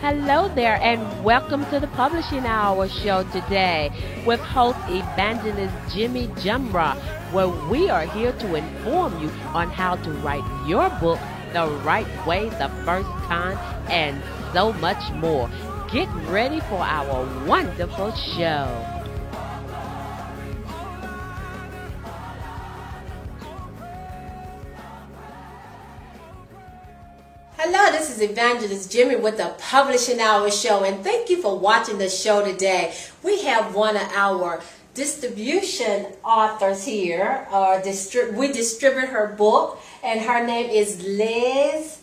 Hello there, and welcome to the Publishing Hour show today with host Evangelist Jimmy Jumra, where we are here to inform you on how to write your book the right way the first time and so much more. Get ready for our wonderful show. Hello, this is Evangelist Jimmy with the Publishing Hour show, and thank you for watching the show today. We have one of our distribution authors here. We distribute her book, and her name is Liz,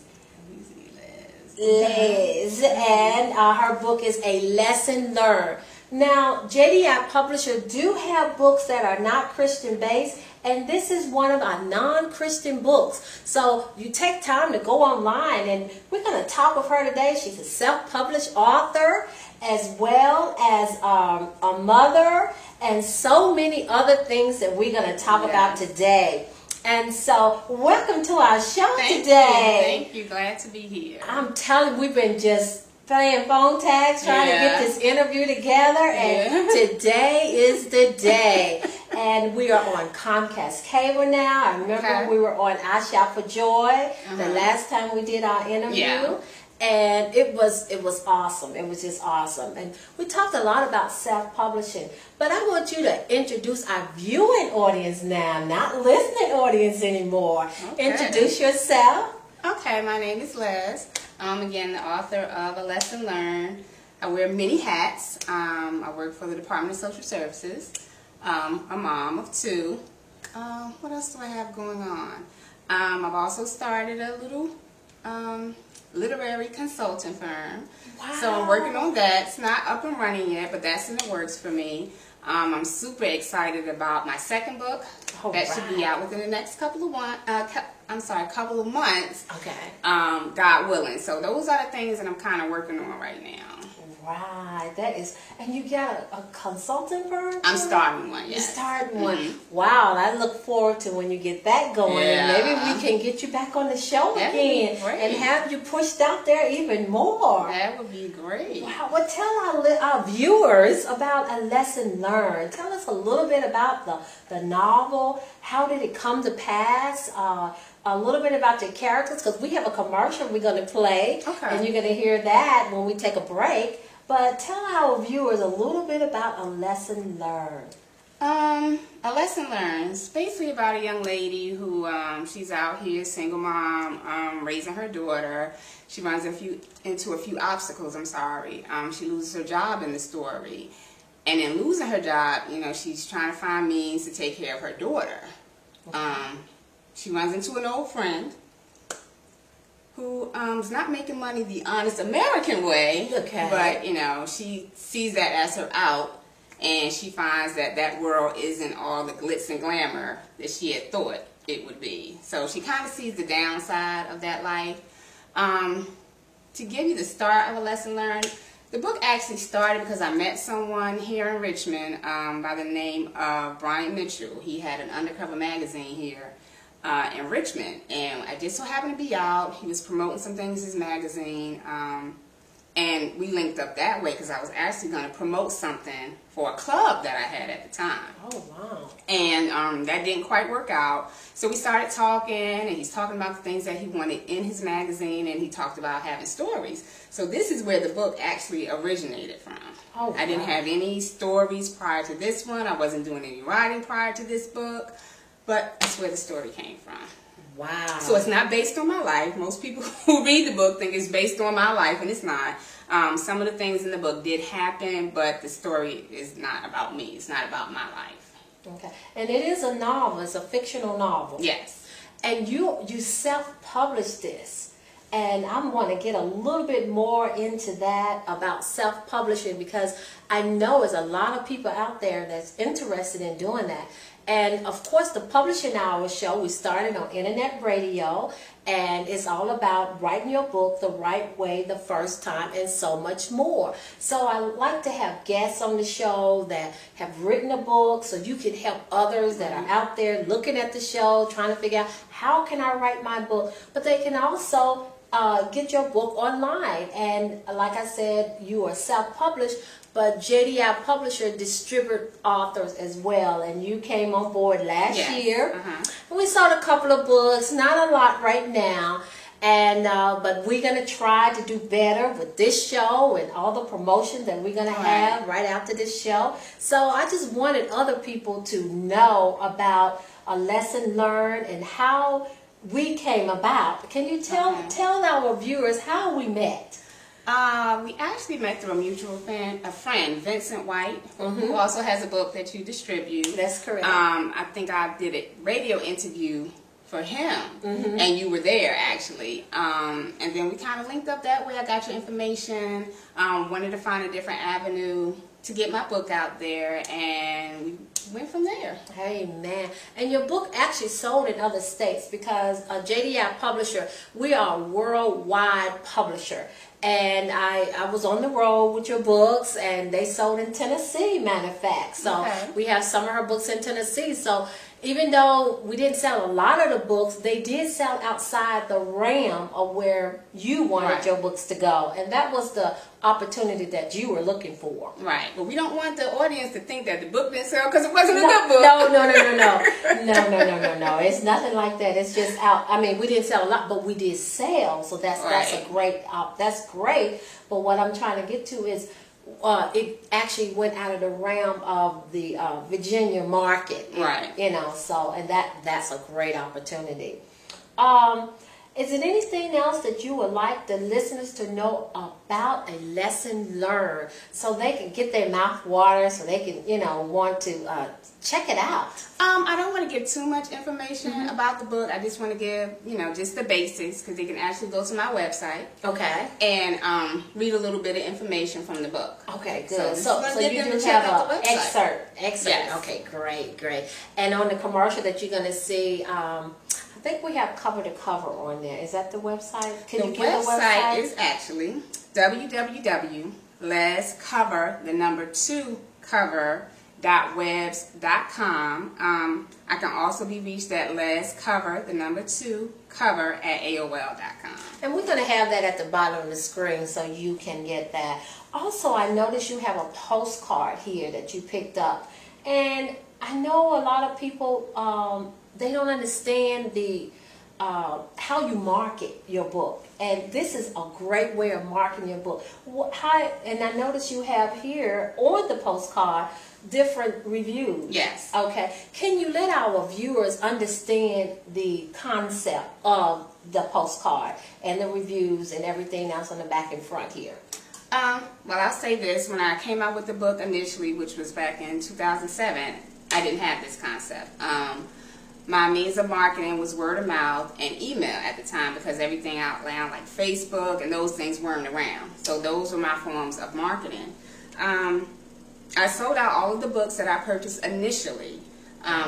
and her book is A Lesson Learned. Now, JDI Publisher do have books that are not Christian-based, and this is one of our non-Christian books. So you take time to go online, and we're going to talk with her today. She's a self-published author, as well as a mother, and so many other things that we're going to talk about today. And so, welcome to our show today. Thank you. Glad to be here. I'm telling you, we've been just playing phone tags, trying to get this interview together, and today is the day. And we are on Comcast Cable now. I remember we were on I Shout for Joy the last time we did our interview. And it was awesome. It was just awesome. And we talked a lot about self-publishing. But I want you to introduce our viewing audience now, not listening audience anymore. Introduce yourself. Okay, my name is Liz. I'm again the author of A Lesson Learned. I wear many hats. I work for the Department of Social Services. A mom of two. What else do I have going on? I've also started a little literary consulting firm. Wow. So I'm working on that. It's not up and running yet, but that's in the works for me. I'm super excited about my second book. That should be out within the next couple of months. Okay. God willing. So those are the things that I'm kind of working on right now. Right, that is, and you got a consulting firm? I'm starting one, yes. You're starting one. Wow, I look forward to when you get that going. Yeah. Maybe we can get you back on the show again and have you pushed out there even more. That would be great. Wow, well, tell our viewers about A Lesson Learned. Tell us a little bit about the novel. How did it come to pass? A little bit about your characters, because we have a commercial we're going to play, and you're going to hear that when we take a break. But tell our viewers a little bit about A Lesson Learned. A Lesson Learned is basically about a young lady who she's out here, single mom, raising her daughter. She runs into a few obstacles. She loses her job in the story, and in losing her job, she's trying to find means to take care of her daughter. She runs into an old friend who is not making money the honest American way, but she sees that as her out, and she finds that that world isn't all the glitz and glamour that she had thought it would be. So she kind of sees the downside of that life. To give you the start of A Lesson Learned, the book actually started because I met someone here in Richmond by the name of Brian Mitchell. He had an undercover magazine here in Richmond, and I just so happened to be out. He was promoting some things in his magazine, and we linked up that way because I was actually going to promote something for a club that I had at the time. Oh, wow. And that didn't quite work out. So we started talking, and he's talking about the things that he wanted in his magazine, and he talked about having stories. So this is where the book actually originated from. Oh, I didn't have any stories prior to this one. I wasn't doing any writing prior to this book. But that's where the story came from. Wow. So it's not based on my life. Most people who read the book think it's based on my life, and it's not. Some of the things in the book did happen, but the story is not about me. It's not about my life. Okay. And it is a novel. It's a fictional novel. Yes. And you self-published this. And I want to get a little bit more into that about self-publishing, because I know there's a lot of people out there that's interested in doing that. And of course, the Publishing Hour show, we started on internet radio, and it's all about writing your book the right way the first time and so much more. So I like to have guests on the show that have written a book so you can help others that are out there looking at the show, trying to figure out how can I write my book, but they can also get your book online. And like I said, you are self-published, but JDI Publisher distribute authors as well. And you came on board last year. And we sold a couple of books, not a lot right now. And but we're going to try to do better with this show and all the promotion that we're going to have right after this show. So I just wanted other people to know about a lesson learned and how we came about. Can you tell our viewers how we met? We actually met through a mutual friend, Vincent White, who also has a book that you distribute. That's correct. I think I did a radio interview for him, and you were there actually. And then we kind of linked up that way. I got your information. Wanted to find a different avenue to get my book out there, and we went from there. Hey man, and your book actually sold in other states because JDI Publisher, we are a worldwide publisher. And I was on the road with your books, and they sold in Tennessee, matter of fact. So we have some of her books in Tennessee. So even though we didn't sell a lot of the books, they did sell outside the realm of where you wanted your books to go. And that was the opportunity that you were looking for. Right. But we don't want the audience to think that the book didn't sell because it wasn't a good book. No. It's nothing like that. It's just out. I mean, we didn't sell a lot, but we did sell. So that's a great, that's great. But what I'm trying to get to is, it actually went out of the realm of the Virginia market, right? You know, so and that's a great opportunity. Is there anything else that you would like the listeners to know about a lesson learned, so they can get their mouth water, so they can want to check it out? I don't want to give too much information about the book. I just want to give just the basics, because they can actually go to my website, and read a little bit of information from the book. Okay, good. So you do have an excerpt. Yes. Okay, great. And on the commercial that you're going to see, I think we have cover to cover on there. Is that the website? Can you give the website? The website is actually www.lastcover2cover.webs.com. I can also be reached at lastcover2cover@aol.com. And we're going to have that at the bottom of the screen so you can get that. Also, I noticed you have a postcard here that you picked up. And I know a lot of people, they don't understand the how you market your book, and this is a great way of marketing your book. And I notice you have here on the postcard different reviews. Yes. Okay. Can you let our viewers understand the concept of the postcard and the reviews and everything else on the back and front here? Well, I'll say this. When I came out with the book initially, which was back in 2007, I didn't have this concept. My means of marketing was word of mouth and email at the time, because everything out loud like Facebook and those things weren't around. So those were my forms of marketing. I sold out all of the books that I purchased initially.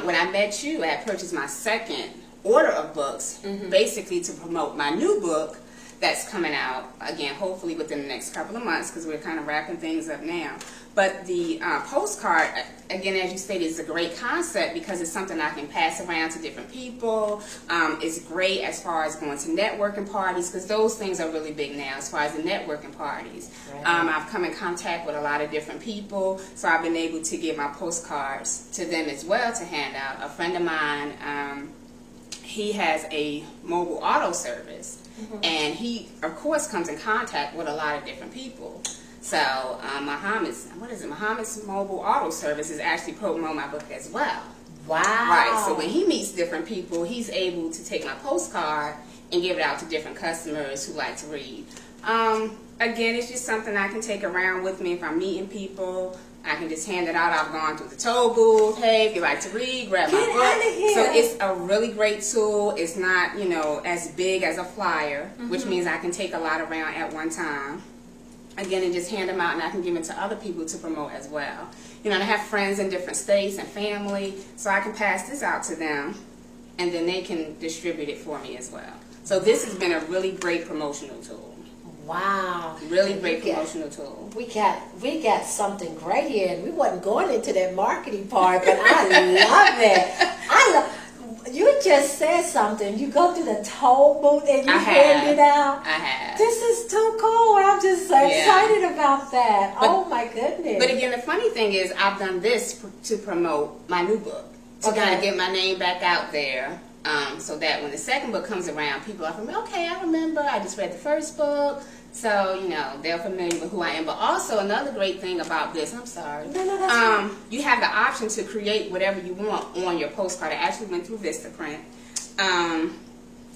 When I met you, I had purchased my second order of books, basically to promote my new book that's coming out, again, hopefully within the next couple of months, because we're kind of wrapping things up now. But the postcard, again, as you stated, is a great concept because it's something I can pass around to different people. It's great as far as going to networking parties, because those things are really big now as far as the networking parties. Right. I've come in contact with a lot of different people, so I've been able to give my postcards to them as well to hand out. A friend of mine, he has a mobile auto service, and he, of course, comes in contact with a lot of different people. So Muhammad's Mobile Auto Service is actually promoting my book as well. Wow. Right. So when he meets different people, he's able to take my postcard and give it out to different customers who like to read. Again, it's just something I can take around with me if I'm meeting people. I can just hand it out. I've gone through the toll booth. Hey, if you like to read, grab my book. So it's a really great tool. It's not, as big as a flyer, which means I can take a lot around at one time. Again, and just hand them out, and I can give it to other people to promote as well. I have friends in different states and family, so I can pass this out to them, and then they can distribute it for me as well. So this has been a really great promotional tool. Wow. Really great promotional tool. We got something great here, and we wasn't going into that marketing part, but I love it. you just said something. You go through the toll booth and you hand it out. I have. This is too cool. I'm just so excited about that. Oh my goodness. But again, the funny thing is I've done this to promote my new book. To kind of get my name back out there. So that when the second book comes around, people are familiar. Okay, I remember. I just read the first book. So, you know, they're familiar with who I am. But also another great thing about this, I'm sorry, you have the option to create whatever you want on your postcard. I actually went through Vistaprint.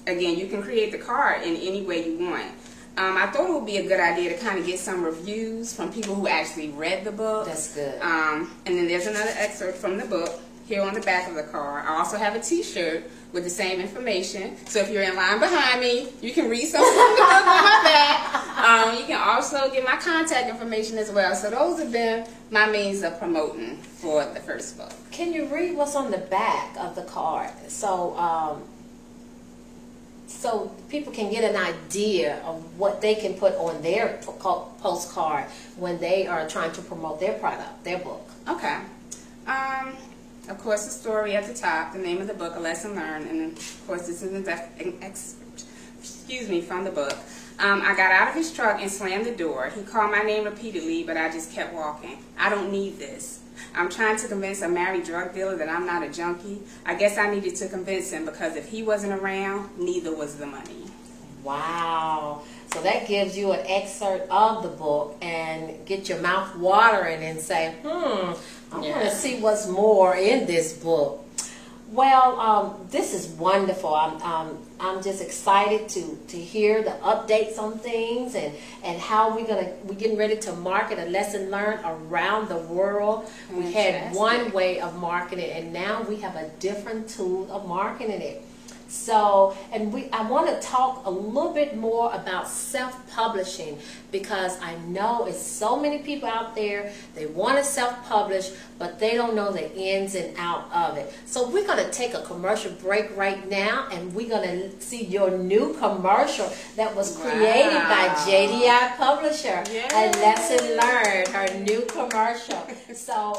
Again, you can create the card in any way you want. I thought it would be a good idea to kind of get some reviews from people who actually read the book. That's good. And then there's another excerpt from the book here on the back of the card. I also have a t-shirt with the same information. So if you're in line behind me, you can read something from the book on my back. You can also get my contact information as well. So those have been my means of promoting for the first book. Can you read what's on the back of the card? So, so people can get an idea of what they can put on their postcard when they are trying to promote their product, their book. Okay. Of course, the story at the top, the name of the book, A Lesson Learned, and of course, this is an excerpt, from the book. I got out of his truck and slammed the door. He called my name repeatedly, but I just kept walking. I don't need this. I'm trying to convince a married drug dealer that I'm not a junkie. I guess I needed to convince him because if he wasn't around, neither was the money. Wow. So that gives you an excerpt of the book and get your mouth watering and say, I want to see what's more in this book. Well, this is wonderful. I'm just excited to hear the updates on things and how we're getting ready to market A Lesson Learned around the world. We had one way of marketing, and now we have a different tool of marketing it. So, and I want to talk a little bit more about self-publishing, because I know it's so many people out there, they want to self-publish, but they don't know the ins and out of it. So we're going to take a commercial break right now, and we're going to see your new commercial that was created by JDI Publisher, A Lesson Learned, her new commercial. So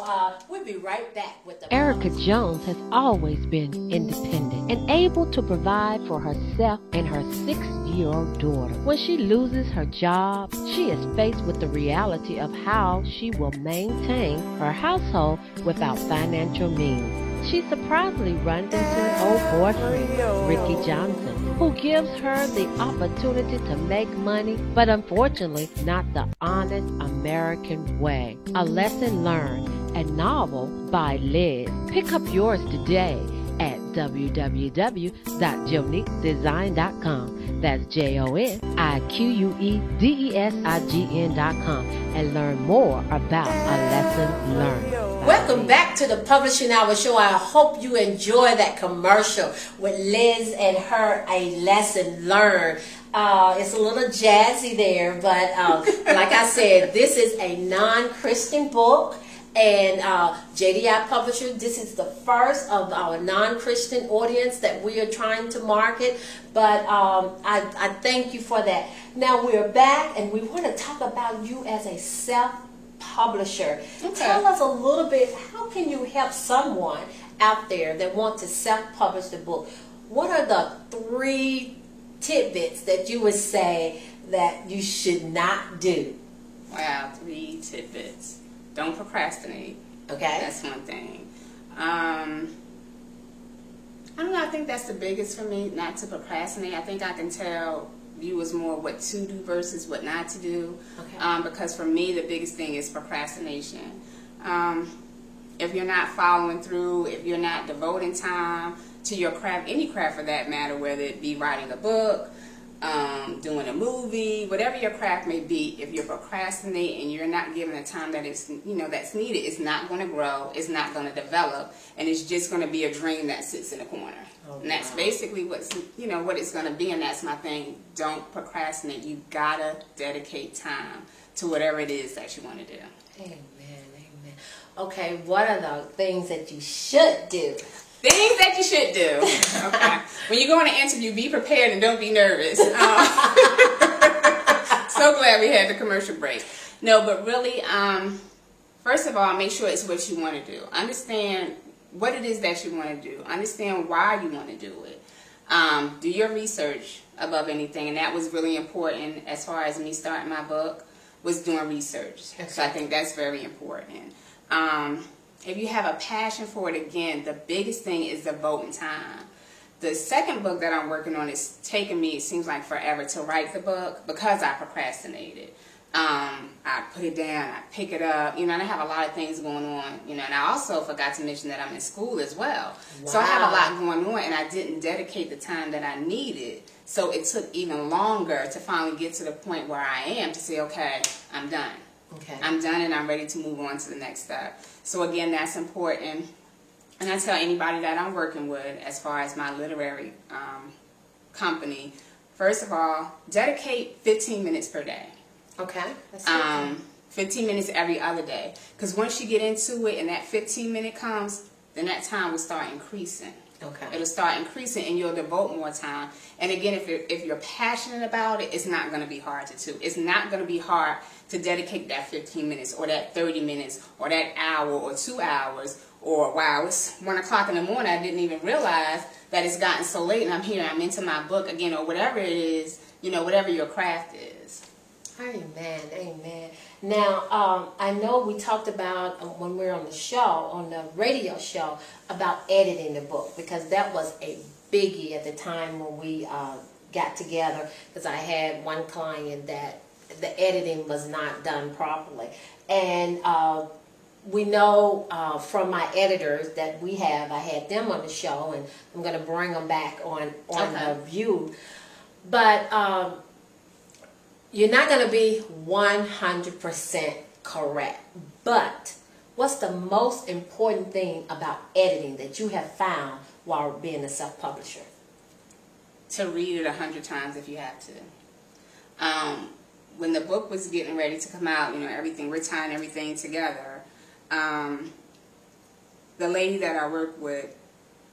we'll be right back with the Erica Jones has always been independent and able to provide for herself and her 6-year-old daughter. When she loses her job, she is faced with the reality of how she will maintain her household without financial means. She surprisingly runs into an old boyfriend, Ricky Johnson, who gives her the opportunity to make money, but unfortunately not the honest American way. A Lesson Learned, a novel by Liz. Pick up yours today at www.joniquedesign.com. That's JONIQUEDESIGN.com, and learn more about A Lesson Learned. Welcome back to the Publishing Hour Show. I hope you enjoy that commercial with Liz and her A Lesson Learned. It's a little jazzy there, but like I said, this is a non-Christian book. And JDI Publisher, this is the first of our non-Christian audience that we are trying to market. But I thank you for that. Now we're back, and we want to talk about you as a self-publisher. Okay. Tell us a little bit, how can you help someone out there that wants to self-publish the book? What are the 3 tidbits that you would say that you should not do? Wow, 3 tidbits. Don't procrastinate. Okay. That's one thing. I don't know, I think that's the biggest for me, not to procrastinate. I think I can tell viewers more what to do versus what not to do. Okay. Because for me, the biggest thing is procrastination. If you're not following through, if you're not devoting time to your craft, any craft for that matter, whether it be writing a book, doing a movie, whatever your craft may be, if you're procrastinating and you're not giving the time that is, that's needed, it's not going to grow, it's not going to develop, and it's just going to be a dream that sits in a corner. Oh, and that's basically what it's going to be, and that's my thing. Don't procrastinate. You gotta dedicate time to whatever it is that you want to do. Amen, amen. Okay, what are the things that you should do? Things that you should do. Okay. When you go on an interview, be prepared and don't be nervous. So glad we had the commercial break. No, but really, first of all, make sure it's what you want to do. Understand what it is that you want to do. Understand why you want to do it. Do your research above anything, and that was really important as far as me starting my book, was doing research. Okay. So I think that's very important. If you have a passion for it, again, the biggest thing is devoting time. The second book that I'm working on is taking me, it seems like forever to write the book because I procrastinated. I put it down, I pick it up, and I have a lot of things going on, and I also forgot to mention that I'm in school as well. Wow. So I have a lot going on, and I didn't dedicate the time that I needed. So it took even longer to finally get to the point where I am to say, okay, I'm done. Okay. I'm done and I'm ready to move on to the next step. So again, that's important. And I tell anybody that I'm working with as far as my literary company, first of all, dedicate 15 minutes per day. Okay. That's 15 minutes every other day. Because once you get into it and that 15-minute comes, then that time will start increasing. Okay. It'll start increasing and you'll devote more time. And again, if you're passionate about it, it's not going to be hard to do. It's not going to be hard to dedicate that 15 minutes or that 30 minutes or that hour or 2 hours or, wow, it's 1 o'clock in the morning. I didn't even realize that it's gotten so late and I'm here, I'm into my book again, or whatever it is, whatever your craft is. Amen, amen. Now, I know we talked about when we were on the show, on the radio show, about editing the book, because that was a biggie at the time when we got together, because I had one client that the editing was not done properly. And we know from my editors that I had them on the show, and I'm going to bring them back on the View. But you're not going to be 100% correct. But what's the most important thing about editing that you have found while being a self-publisher? To read it 100 times if you have to. When the book was getting ready to come out, we're tying everything together. The lady that I work with,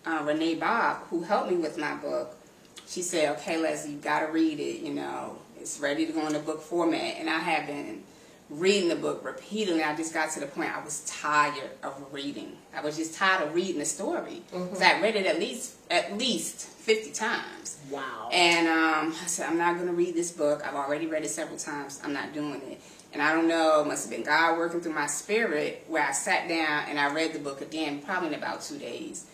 Renee Bob, who helped me with my book, she said, okay, Leslie, you got to read it, It's ready to go in the book format. And I have been reading the book repeatedly. I just got to the point I was tired of reading. I was just tired of reading the story. Mm-hmm. So I read it at least 50 times. Wow. And I said, I'm not going to read this book. I've already read it several times. I'm not doing it. And I don't know, it must have been God working through my spirit, where I sat down and I read the book again, probably in about 2 days.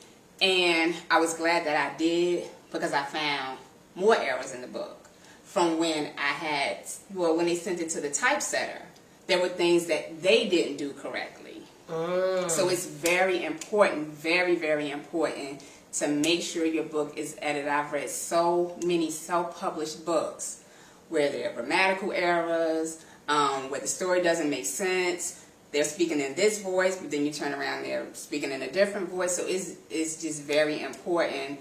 And I was glad that I did, because I found more errors in the book from when when they sent it to the typesetter. There were things that they didn't do correctly. So it's very important, very, very important to make sure your book is edited. I've read so many self-published books where there are grammatical errors, where the story doesn't make sense. They're speaking in this voice, but then you turn around, they're speaking in a different voice. So it's just very important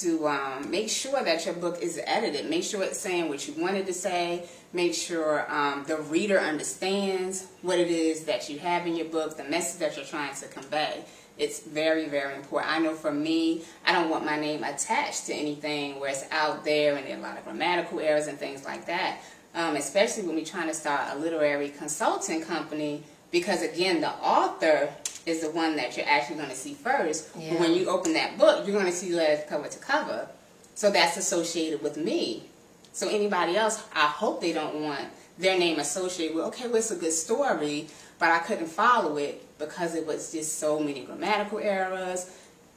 to make sure that your book is edited. Make sure it's saying what you wanted to say. Make sure the reader understands what it is that you have in your book, the message that you're trying to convey. It's very, very important. I know for me, I don't want my name attached to anything where it's out there and there are a lot of grammatical errors and things like that, especially when we're trying to start a literary consulting company, because, again, the author is the one that you're actually going to see first. Yeah. When you open that book, you're going to see letters cover to cover. So that's associated with me. So anybody else, I hope they don't want their name associated with, okay, well, it's a good story, but I couldn't follow it because it was just so many grammatical errors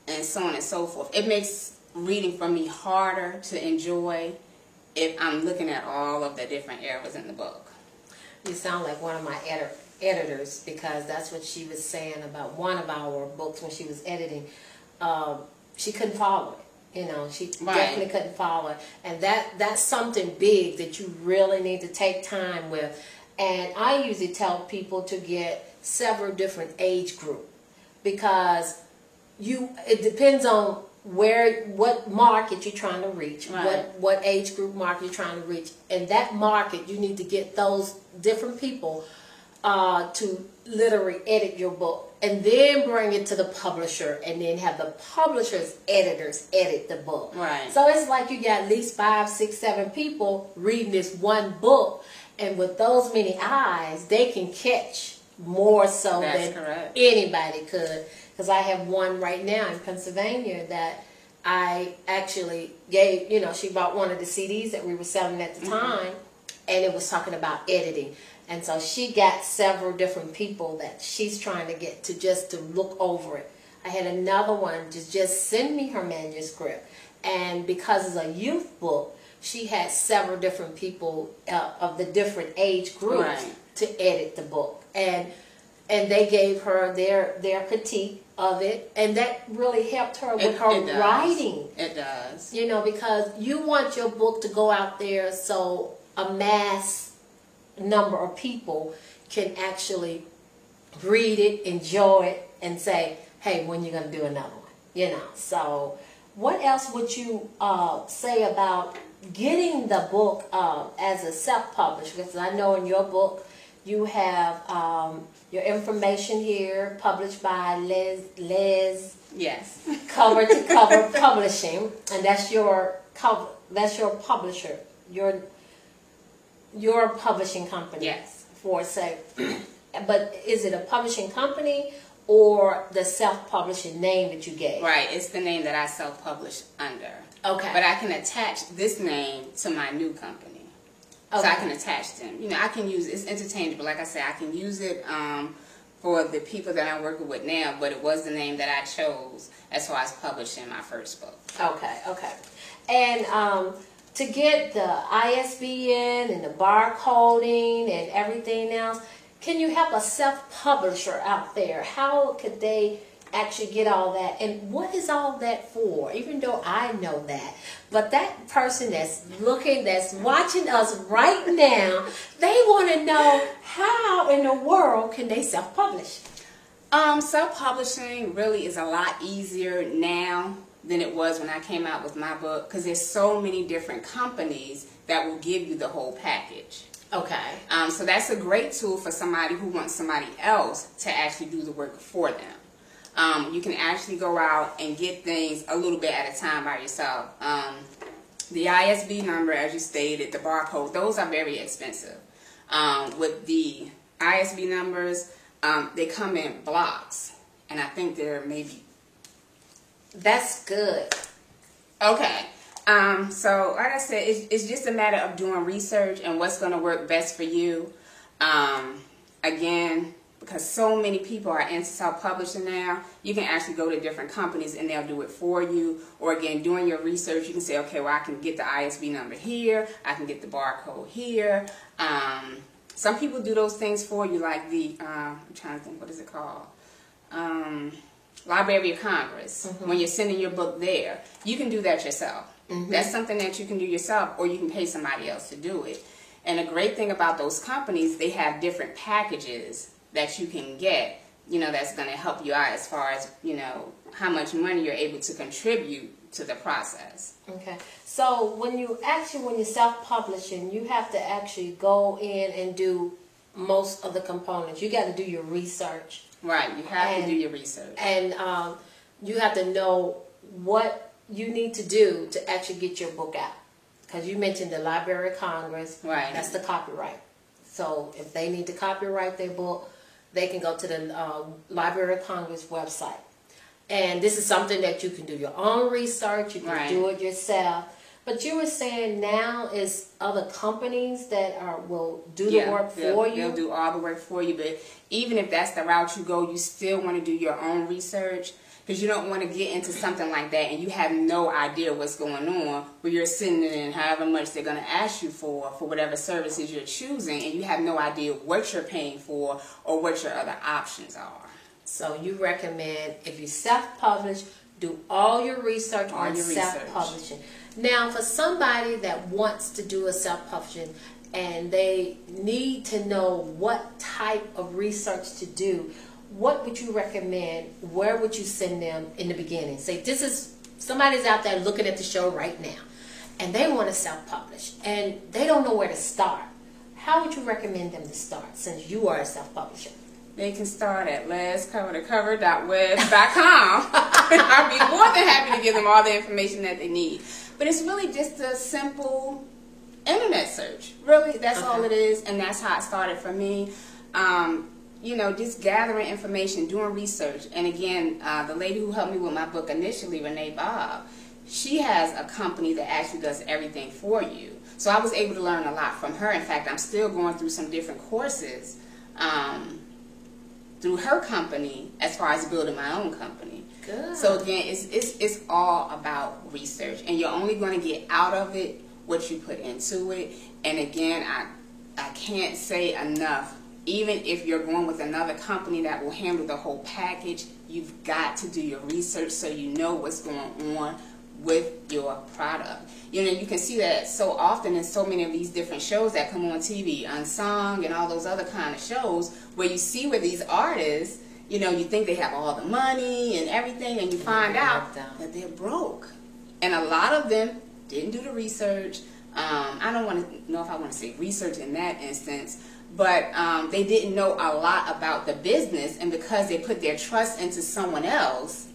and so on and so forth. It makes reading for me harder to enjoy if I'm looking at all of the different errors in the book. You sound like one of my editors, because that's what she was saying about one of our books when she was editing. She couldn't follow it. She definitely couldn't follow it. And that's something big that you really need to take time with. And I usually tell people to get several different age group, because it depends on what market you're trying to reach, right. what age group market you're trying to reach. And that market, you need to get those different people to literally edit your book, and then bring it to the publisher, and then have the publisher's editors edit the book. Right. So it's like you got at least 5, 6, 7 people reading this one book, and with those many eyes, they can catch more so That's than correct. anybody could. Because I have one right now in Pennsylvania that I actually gave, she bought one of the CDs that we were selling at the time, and it was talking about editing. And so she got several different people that she's trying to get to just to look over it. I had another one just send me her manuscript. And because it's a youth book, she had several different people of the different age groups to edit the book. And they gave her their critique of it, and that really helped her with her writing. It does. Because you want your book to go out there so a mass number of people can actually read it, enjoy it, and say, hey, when you going to do another one? So what else would you say about getting the book as a self-published? Because I know in your book you have your information here, published by Les. Yes. Cover to Cover Publishing, and that's your publisher, your publishing company. Yes. But is it a publishing company or the self-publishing name that you gave? Right, it's the name that I self-published under. Okay. But I can attach this name to my new company. Okay. So I can attach them. I can use it's interchangeable. Like I said, I can use it for the people that I'm working with now, but it was the name that I chose as far as publishing my first book. Okay. And to get the ISBN and the barcoding and everything else, can you help a self-publisher out there? How could they actually get all that? And what is all that for? Even though I know that. But that person that's watching us right now, they want to know how in the world can they self-publish? Self-publishing really is a lot easier now than it was when I came out with my book, because there's so many different companies that will give you the whole package. Okay. So that's a great tool for somebody who wants somebody else to actually do the work for them. You can actually go out and get things a little bit at a time by yourself. The ISB number, as you stated, the barcode, those are very expensive. With the ISB numbers, they come in blocks, and I think they're maybe... That's good. Okay. So, like I said, it's just a matter of doing research and what's going to work best for you. Again, because so many people are into self-publishing now, you can actually go to different companies and they'll do it for you. Or again, doing your research, you can say, okay, well, I can get the ISB number here, I can get the barcode here. Some people do those things for you, like the, I'm trying to think, what is it called? Library of Congress. When you're sending your book there, you can do that yourself. That's something that you can do yourself, or you can pay somebody else to do it. And the great thing about those companies, they have different packages that you can get, that's going to help you out as far as, how much money you're able to contribute to the process. Okay. So when you're self-publishing, you have to actually go in and do most of the components. You got to do your research. Right. You have to do your research. And you have to know what you need to do to actually get your book out. Because you mentioned the Library of Congress. Right. That's the copyright. So if they need to copyright their book, they can go to the Library of Congress website. And this is something that you can do your own research. You can do it yourself. But you were saying now is other companies that will do the work for you? They'll do all the work for you. But even if that's the route you go, you still want to do your own research. Because you don't want to get into something like that and you have no idea what's going on, where you're sitting in however much they're going to ask you for whatever services you're choosing, and you have no idea what you're paying for or what your other options are. So you recommend, if you self-publish, do all your research on self-publishing. Now, for somebody that wants to do a self-publishing and they need to know what type of research to do, what would you recommend? Where would you send them in the beginning? Say, this is, somebody's out there looking at the show right now, and they want to self-publish, and they don't know where to start. How would you recommend them to start, since you are a self-publisher? They can start at lescovertocover.web.com. I'd be more than happy to give them all the information that they need. But it's really just a simple internet search. Really, that's all it is, and that's how it started for me. you know, just gathering information, doing research. And again, the lady who helped me with my book initially, Renee Bob, she has a company that actually does everything for you. So I was able to learn a lot from her. In fact, I'm still going through some different courses through her company as far as building my own company. Good. So again, it's all about research, and you're only going to get out of it what you put into it. And again, I can't say enough. Even if you're going with another company that will handle the whole package, you've got to do your research so you know what's going on with your product. You know, you can see that so often in so many of these different shows that come on TV, Unsung and all those other kind of shows, where you see where these artists, you know, you think they have all the money and everything, and you find out that they're broke. And a lot of them didn't do the research. I don't want to know if I want to say research in that instance, but they didn't know a lot about the business, and because they put their trust into someone else,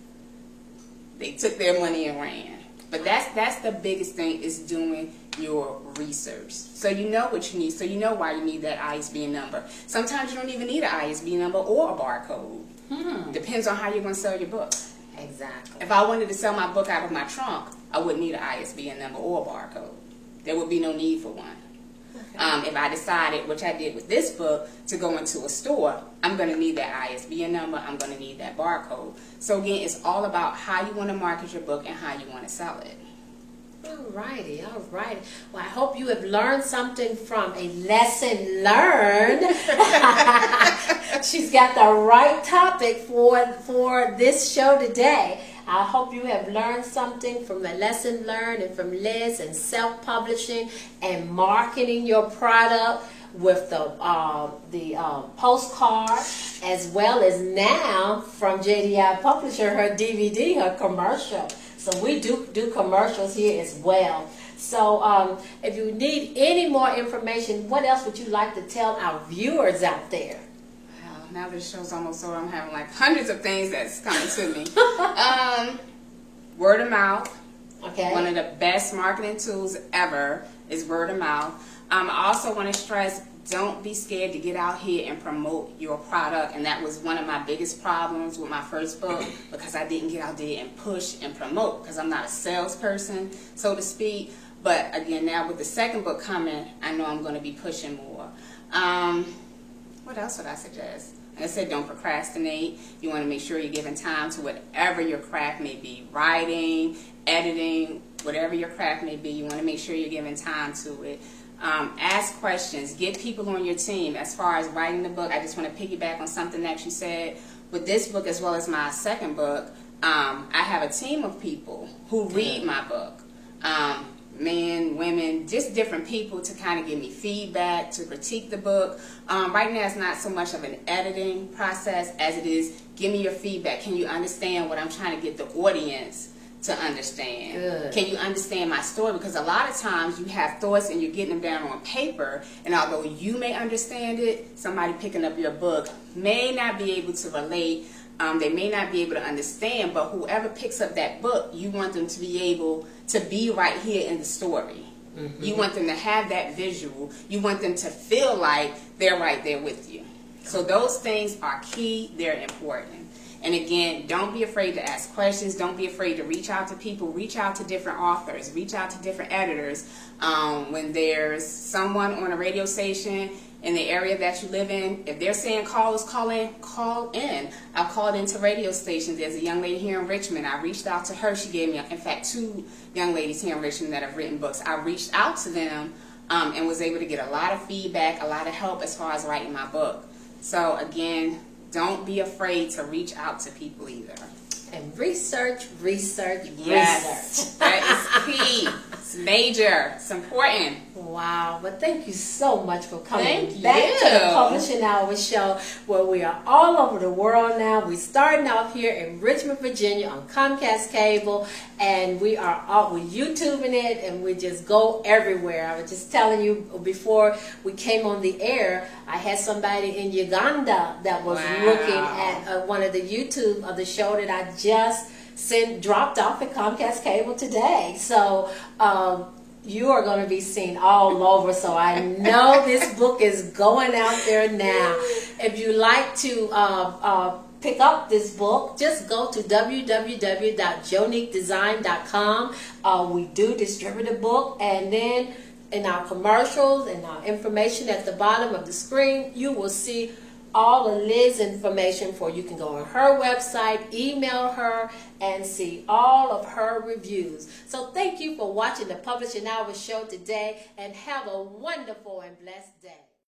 they took their money and ran. But that's the biggest thing, is doing your research. So you know what you need. So you know why you need that ISBN number. Sometimes you don't even need an ISBN number or a barcode. Depends on how you're going to sell your book. Exactly. If I wanted to sell my book out of my trunk, I wouldn't need an ISBN number or a barcode. There would be no need for one. Okay. If I decided, which I did with this book, to go into a store, I'm going to need that ISBN number, I'm going to need that barcode. So again, it's all about how you want to market your book and how you want to sell it. Alrighty, alrighty. Well, I hope you have learned something from a lesson learned. She's got the right topic for this show today. I hope you have learned something from the lesson learned and from Liz, and self-publishing and marketing your product with the postcard, as well as now from JDI Publisher, her DVD, her commercial. So we do commercials here as well. So if you need any more information, what else would you like to tell our viewers out there? Now this show's almost over, I'm having like hundreds of things that's coming to me. Word of mouth. Okay. One of the best marketing tools ever is word of mouth. I also want to stress, don't be scared to get out here and promote your product. And that was one of my biggest problems with my first book, because I didn't get out there and push and promote, because I'm not a salesperson, so to speak. But again, now with the second book coming, I know I'm going to be pushing more. What else would I suggest? Like I said, don't procrastinate. You want to make sure you're giving time to whatever your craft may be. Writing, editing, whatever your craft may be, you want to make sure you're giving time to it. Ask questions. Get people on your team. As far as writing the book, I just want to piggyback on something that you said. With this book, as well as my second book, I have a team of people who read my book. Men, women, just different people to kind of give me feedback, to critique the book. Right now it's not so much of an editing process as it is, give me your feedback. Can you understand what I'm trying to get the audience to understand? Good. Can you understand my story? Because a lot of times you have thoughts and you're getting them down on paper, and although you may understand it, somebody picking up your book may not be able to relate. They may not be able to understand, but whoever picks up that book, you want them to be able to be right here in the story. You want them to have that visual. You want them to feel like they're right there with you. So those things are key. They're important. And again, don't be afraid to ask questions. Don't be afraid to reach out to people. Reach out to different authors. Reach out to different editors. When there's someone on a radio station in the area that you live in, if they're saying call in. I've called into radio stations. There's a young lady here in Richmond. I reached out to her. She gave me, in fact, 2 young ladies here in Richmond that have written books. I reached out to them and was able to get a lot of feedback, a lot of help as far as writing my book. So again, don't be afraid to reach out to people either. And research, research, yes, research. That is key. It's major. It's important. Wow. But thank you so much for coming Thank back you. to the Publishing Hour show, where we are all over the world now. We're starting off here in Richmond, Virginia on Comcast Cable, and we're YouTubing it, and we just go everywhere. I was just telling you before we came on the air, I had somebody in Uganda that was looking at one of the YouTube of the show that I just dropped off at Comcast Cable today. So you are going to be seen all over. So I know this book is going out there now. If you like to pick up this book, just go to www.joniquedesign.com. We do distribute a book, and then in our commercials and our information at the bottom of the screen, you will see all of Liz's information for you can go on her website, email her, and see all of her reviews. So thank you for watching the Publishing Hour show today, and have a wonderful and blessed day.